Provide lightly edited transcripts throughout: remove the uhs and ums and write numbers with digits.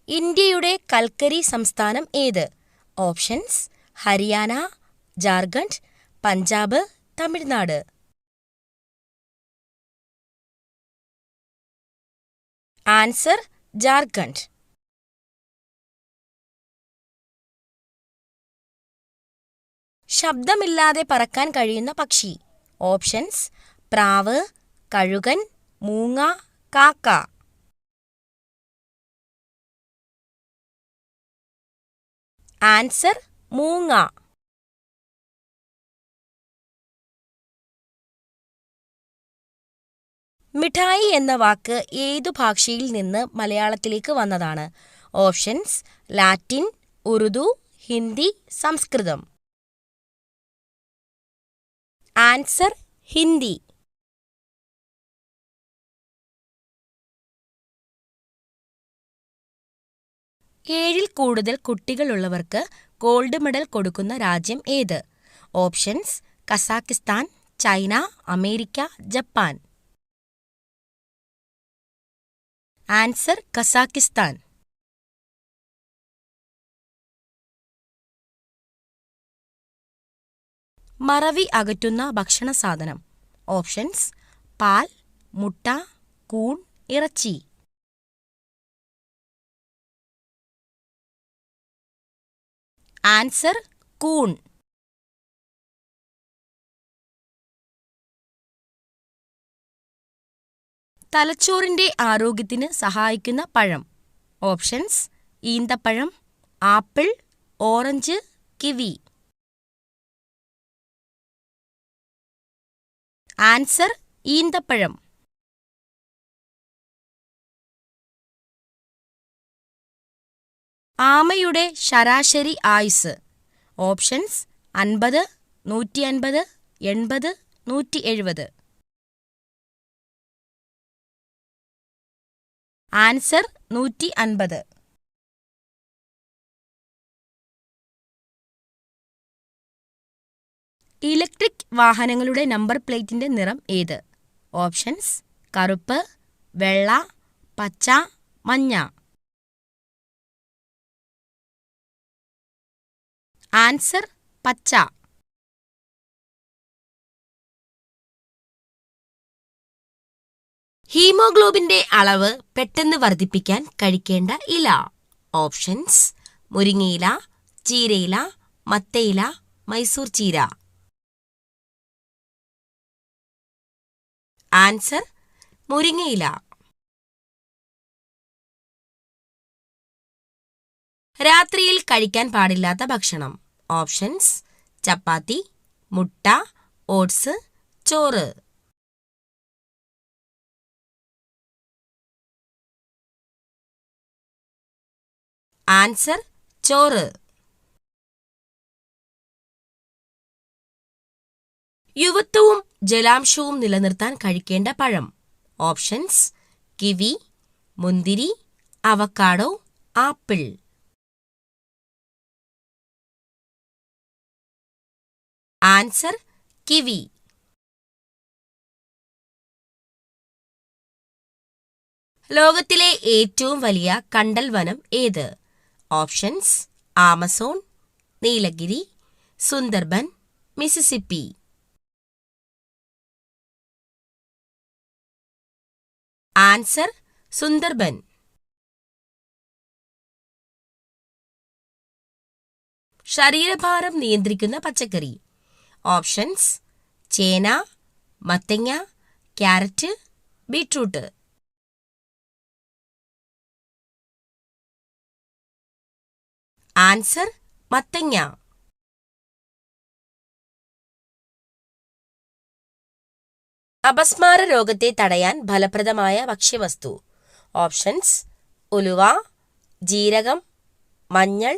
ഇന്ത്യയുടെ കൽക്കരി സംസ്ഥാനം ഏത്? ഓപ്ഷൻസ്: ഹരിയാന, ജാർഖണ്ഡ്, പഞ്ചാബ്, തമിഴ്നാട്. ആൻസർ: ജാർഖണ്ഡ്. ശബ്ദമില്ലാതെ പറക്കാൻ കഴിയുന്ന പക്ഷി. ഓപ്ഷൻസ്: പ്രാവ്, കഴുകൻ, മൂങ്ങ, കാക്ക. ആൻസർ: മൂങ്ങ. മിഠായി എന്ന വാക്ക് ഏതു ഭാഷയിൽ നിന്ന് മലയാളത്തിലേക്ക് വന്നതാണ്? ഓപ്ഷൻസ്: ലാറ്റിൻ, ഉറുദു, ഹിന്ദി, സംസ്കൃതം. ആൻസർ: ഹിന്ദി. ഏഴിൽ കൂടുതൽ കുട്ടികളുള്ളവർക്ക് ഗോൾഡ് മെഡൽ കൊടുക്കുന്ന രാജ്യം ഏത്? Options: Kazakhstan, China, America, Japan. Answer: Kazakhstan. മറവി അകറ്റുന്ന ഭക്ഷണ സാധനം. ഓപ്ഷൻസ്: പാൽ, മുട്ട, കൂൺ, ഇറച്ചി. ആൻസർ: കൂൺ. തലച്ചോറിന്റെ ആരോഗ്യത്തിന് സഹായിക്കുന്ന പഴം. ഓപ്ഷൻസ്: ഈന്തപ്പഴം, ആപ്പിൾ, ഓറഞ്ച്, കിവി. ആൻസർ: ഈന്തപ്പഴം. ആമയുടെ ശരാശരി ആയുസ്. ഓപ്ഷൻസ്: 50, 150, 80, 170. ആൻസർ: 150. ഇലക്ട്രിക് വാഹനങ്ങളുടെ നമ്പർ പ്ലേറ്റിന്റെ നിറം ഏത്? ഓപ്ഷൻസ്: കറുപ്പ്, വെള്ള, പച്ച, മഞ്ഞ. ആൻസർ: പച്ച. ഹീമോഗ്ലോബിന്റെ അളവ് പെട്ടെന്ന് വർദ്ധിപ്പിക്കാൻ കഴിക്കേണ്ട ഇല. ഓപ്ഷൻസ്: മുരിങ്ങയില, ചീരയില, മത്തയില, മൈസൂർ ചീര. ആൻസർ: മുരിങ്ങയില. രാത്രിയിൽ കഴിക്കാൻ പാടില്ലാത്ത ഭക്ഷണം. ഓപ്ഷൻസ്: ചപ്പാത്തി, മുട്ട, ഓട്സ്, ചോറ്. ആൻസർ: ചോറ്. യുവത്വവും ജലാംശവും നിലനിർത്താൻ കഴിക്കേണ്ട പഴം. ഓപ്ഷൻസ്: കിവി, മുന്തിരി, അവക്കാഡോ, ആപ്പിൾ. Answer: kiwi. ലോകത്തിലെ ഏറ്റവും വലിയ കണ്ടൽ വനം ഏത്? Options: Amazon, Nilgiri, Sundarban, Mississippi. Answer: Sundarban. ശരീരഭാരം നിയന്ത്രിക്കുന്ന പച്ചക്കറി. ഓപ്ഷൻസ്: ചേന, മത്തങ്ങ, ക്യാരറ്റ്, ബീട്രൂട്ട്. ആൻസർ: മത്തങ്ങ. അപസ്മാര രോഗത്തെ തടയാൻ ഫലപ്രദമായ ഭക്ഷ്യവസ്തു. ഓപ്ഷൻസ്: ഉലുവ, ജീരകം, മഞ്ഞൾ,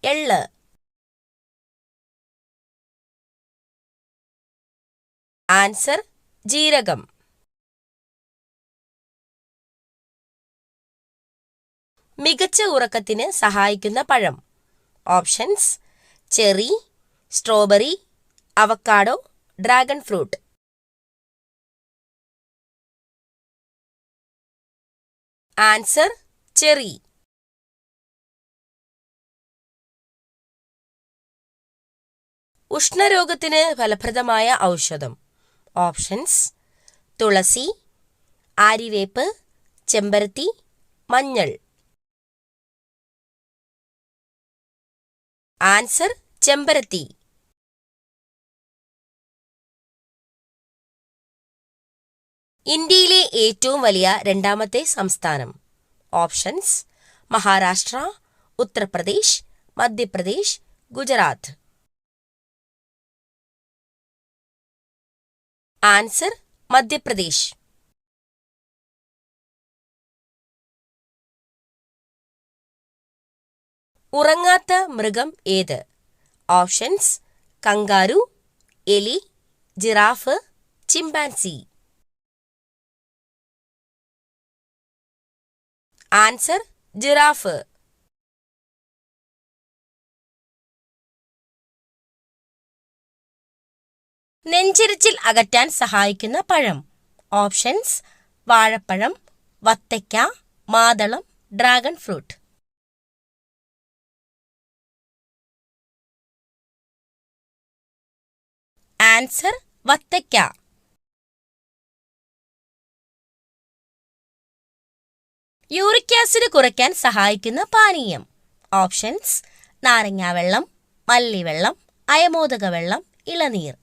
എള്ള്. ആൻസർ: ജീരകം. മികച്ച ഉറക്കത്തിന് സഹായിക്കുന്ന പഴം. Options: cherry, strawberry, avocado, dragon fruit. Answer: cherry. ഉഷ്ണരോഗത്തിന് ഫലപ്രദമായ ഔഷധം. ഓപ്ഷൻസ്: തുളസി, ആര്യവേപ്പ്, ചെമ്പരത്തി, മഞ്ഞൾ. ആൻസർ: ചെമ്പരത്തി. ഇന്ത്യയിലെ ഏറ്റവും വലിയ രണ്ടാമത്തെ സംസ്ഥാനം. ഓപ്ഷൻസ്: മഹാരാഷ്ട്ര, ഉത്തർപ്രദേശ്, മധ്യപ്രദേശ്, ഗുജറാത്ത്. ആൻസർ: മധ്യപ്രദേശ്. ഉറങ്ങാത്ത മൃഗം ഏത്? ഓപ്ഷൻസ്: കങ്കാരു, എലി, ജിറാഫ്, ചിമ്പാൻസി. Answer: giraffe. നെഞ്ചെരിച്ചിൽ അകറ്റാൻ സഹായിക്കുന്ന പഴം. ഓപ്ഷൻസ്: വാഴപ്പഴം, വത്തയ്ക്ക, മാതളം, ഡ്രാഗൺ ഫ്രൂട്ട്. ആൻസർ: വത്തയ്ക്ക. യൂറിക് ആസിഡ് കുറയ്ക്കാൻ സഹായിക്കുന്ന പാനീയം. ഓപ്ഷൻസ്: നാരങ്ങാവെള്ളം, മല്ലിവെള്ളം, അയമോദക വെള്ളം, ഇളനീർ.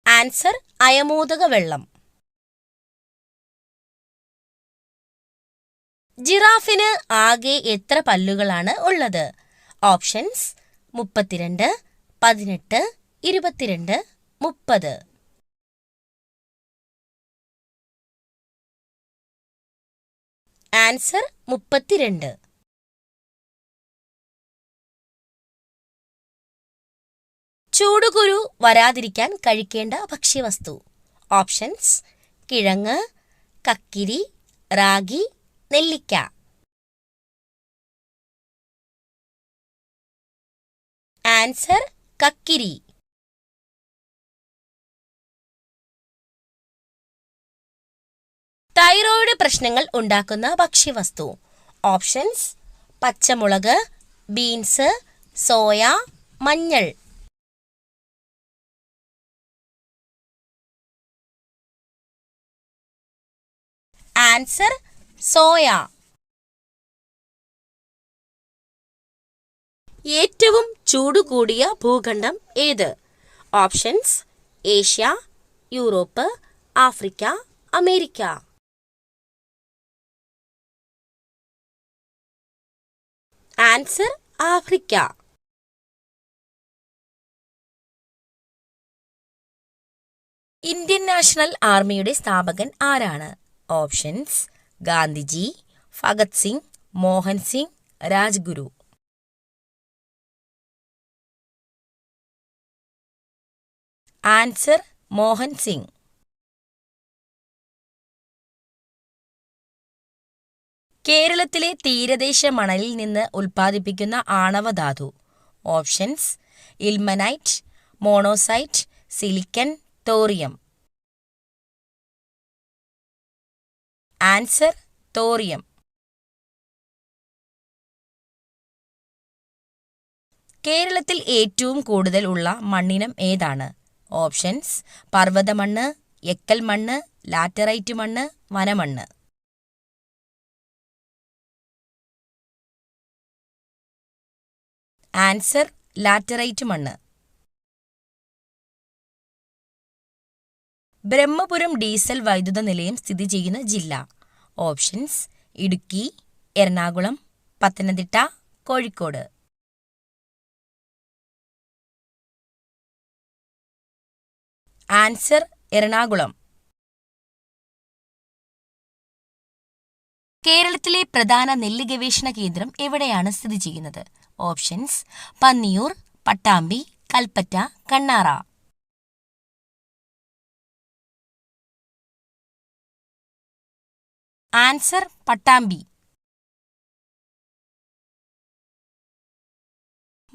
ആൻസർ: അയമോദക വെള്ളം. ജിറാഫിന് ആകെ എത്ര പല്ലുകളാണ് ഉള്ളത്? ഓപ്ഷൻസ്: 32, 18, 22, 30. ആൻസർ: 32. ചൂടുകുരു വരാതിരിക്കാൻ കഴിക്കേണ്ട ഭക്ഷ്യവസ്തു. ഓപ്ഷൻസ്: കിഴങ്ങ്, കക്കിരി, റാഗി, നെല്ലിക്ക. ആൻസർ: കക്കിരി. തൈറോയ്ഡ് പ്രശ്നങ്ങൾ ഉണ്ടാക്കുന്ന ഭക്ഷ്യവസ്തു. ഓപ്ഷൻസ്: പച്ചമുളക്, ബീൻസ്, സോയ, മഞ്ഞൾ. Answer: soya. ഏറ്റവും ചൂട് കൂടിയ ഭൂഖണ്ഡം ഏത്? Options: Asia, Europe, Africa, America. Answer: Africa. Indian national ആർമിയുടെ സ്ഥാപകൻ ആരാണ്? ഓപ്ഷൻസ്: ഗാന്ധിജി, ഭഗത് സിംഗ്, മോഹൻ സിംഗ്, രാജ്ഗുരു. ആൻസർ: മോഹൻ സിംഗ്. കേരളത്തിലെ തീരദേശ മണലിൽ നിന്ന് ഉൽപ്പാദിപ്പിക്കുന്ന ആണവധാതു. Options: ilmenite, monazite, silicon, thorium. Answer: thorium. കേരളത്തിൽ ഏറ്റവും കൂടുതൽ ഉള്ള മണ്ണിനം ഏതാണ്? ഓപ്ഷൻസ്: പർവ്വതമണ്ണ്, എക്കൽ മണ്ണ്, ലാറ്ററൈറ്റ് മണ്ണ്, വനമണ്ണ്. ആൻസർ: ലാറ്ററൈറ്റ് മണ്ണ്. ബ്രഹ്മപുരം ഡീസൽ വൈദ്യുത നിലയം സ്ഥിതി ചെയ്യുന്ന ജില്ല. ഓപ്ഷൻസ്: ഇടുക്കി, എറണാകുളം, പത്തനംതിട്ട, കോഴിക്കോട്. ആൻസർ: എറണാകുളം. കേരളത്തിലെ പ്രധാന നെല്ല് ഗവേഷണ കേന്ദ്രം എവിടെയാണ് സ്ഥിതി ചെയ്യുന്നത്? ഓപ്ഷൻസ്: പന്നിയൂർ, പട്ടാമ്പി, കൽപ്പറ്റ, കണ്ണാറ. ആൻസർ: പട്ടാമ്പി.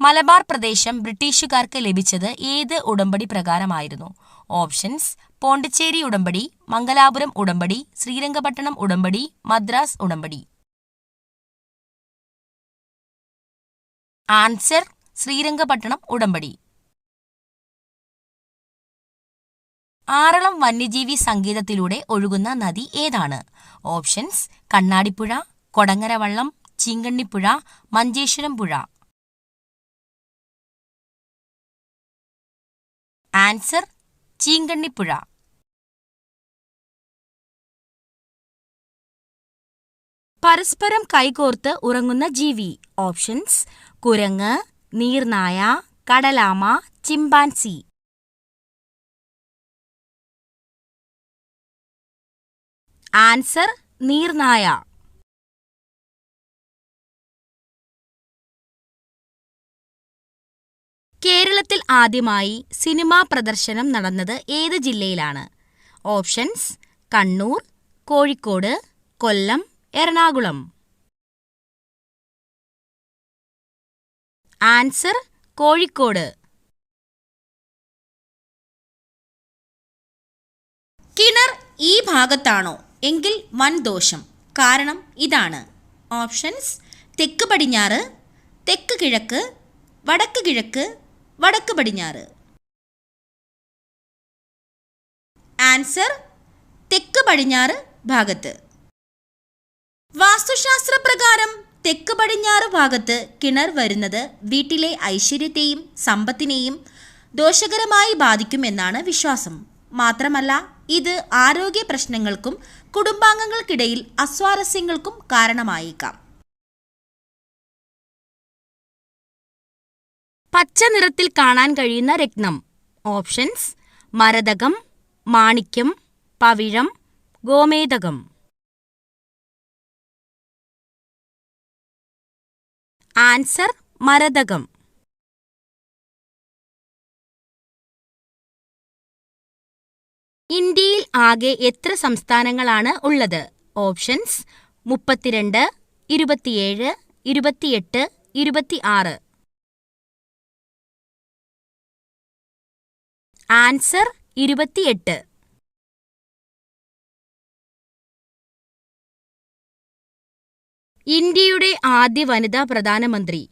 മലബാർ പ്രദേശം ബ്രിട്ടീഷുകാർക്ക് ലഭിച്ചത് ഏത് ഉടമ്പടി പ്രകാരമായിരുന്നു? ഓപ്ഷൻസ്: പോണ്ടിച്ചേരി ഉടമ്പടി, മംഗലാപുരം ഉടമ്പടി, ശ്രീരംഗപട്ടണം ഉടമ്പടി, മദ്രാസ് ഉടമ്പടി. ആൻസർ ശ്രീരംഗപട്ടണം ഉടമ്പടി. ആറളം വന്യജീവി സങ്കേതത്തിലൂടെ ഒഴുകുന്ന നദി ഏതാണ്? ഓപ്ഷൻസ് കണ്ണാടിപ്പുഴ, കൊടങ്ങരവള്ളം, ചീങ്കണ്ണിപ്പുഴ, മഞ്ചേശ്വരം പുഴ. ആൻസർ ചീങ്കണ്ണിപ്പുഴ. പരസ്പരം കൈകോർത്ത് ഉറങ്ങുന്ന ജീവി. ഓപ്ഷൻസ് കുരങ്ങ്, നീർനായ, കടലാമ, ചിമ്പാൻസി. ആൻസർ നീർനായ. കേരളത്തിൽ ആദ്യമായി സിനിമാ പ്രദർശനം നടന്നത് ഏത് ജില്ലയിലാണ്? ഓപ്ഷൻസ് കണ്ണൂർ, കോഴിക്കോട്, കൊല്ലം, എറണാകുളം. ആൻസർ കോഴിക്കോട്. കിണർ ഈ ഭാഗത്താണോ എങ്കിൽ വൻ ദോഷം. കാരണം ഇതാണ്. ഓപ്ഷൻസ് തെക്ക് പടിഞ്ഞാറ്, തെക്ക് കിഴക്ക്, വടക്ക് കിഴക്ക്, വടക്ക് പടിഞ്ഞാറ്. ആൻസർ തെക്ക് പടിഞ്ഞാറ് ഭാഗത്ത്. വാസ്തുശാസ്ത്രപ്രകാരം തെക്ക് പടിഞ്ഞാറ് ഭാഗത്ത് കിണർ വരുന്നത് വീട്ടിലെ ഐശ്വര്യത്തെയും സമ്പത്തിനെയും ദോഷകരമായി ബാധിക്കുമെന്നാണ് വിശ്വാസം. മാത്രമല്ല ഇത് ആരോഗ്യ പ്രശ്നങ്ങൾക്കും കുടുംബാംഗങ്ങൾക്കിടയിൽ അസ്വാരസ്യങ്ങൾക്കും കാരണമായേക്കാം. പച്ച നിറത്തിൽ കാണാൻ കഴിയുന്ന രത്നം. ഓപ്ഷൻസ് മരതകം, മാണിക്യം, പവിഴം, ഗോമേതകം. ആൻസർ മരതകം. ഇന്ത്യയിൽ ആകെ എത്ര സംസ്ഥാനങ്ങളാണ് ഉള്ളത്? ഓപ്ഷൻസ് 32, 27, 28, 26. ആൻസർ 28. ഇന്ത്യയുടെ ആദ്യ വനിതാ പ്രധാനമന്ത്രി.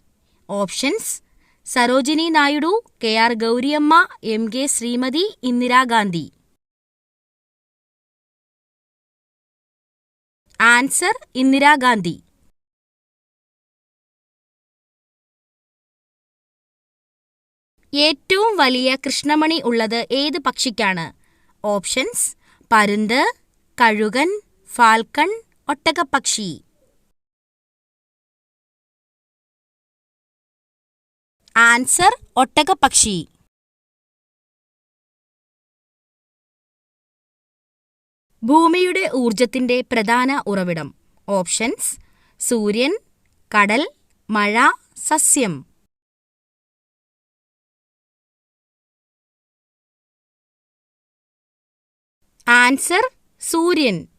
Options Sarojini Naidu, KR Gauriyamma, MK Sreemathi, Indira Gandhi. Answer Indira Gandhi. ഏറ്റവും വലിയ കൃഷ്ണമണി ഉള്ളത് ഏത് പക്ഷിക്കാണ്? ഓപ്ഷൻസ് പരുന്ത്, കഴുകൻ, ഫാൽക്കൺ, ഒട്ടകപ്പക്ഷി. ആൻസർ ഒട്ടകപ്പക്ഷി. ഭൂമിയുടെ ഊർജത്തിന്റെ പ്രധാന ഉറവിടം. ഓപ്ഷൻസ് സൂര്യൻ, കടൽ, മഴ, സസ്യം. ആൻസർ സൂര്യൻ.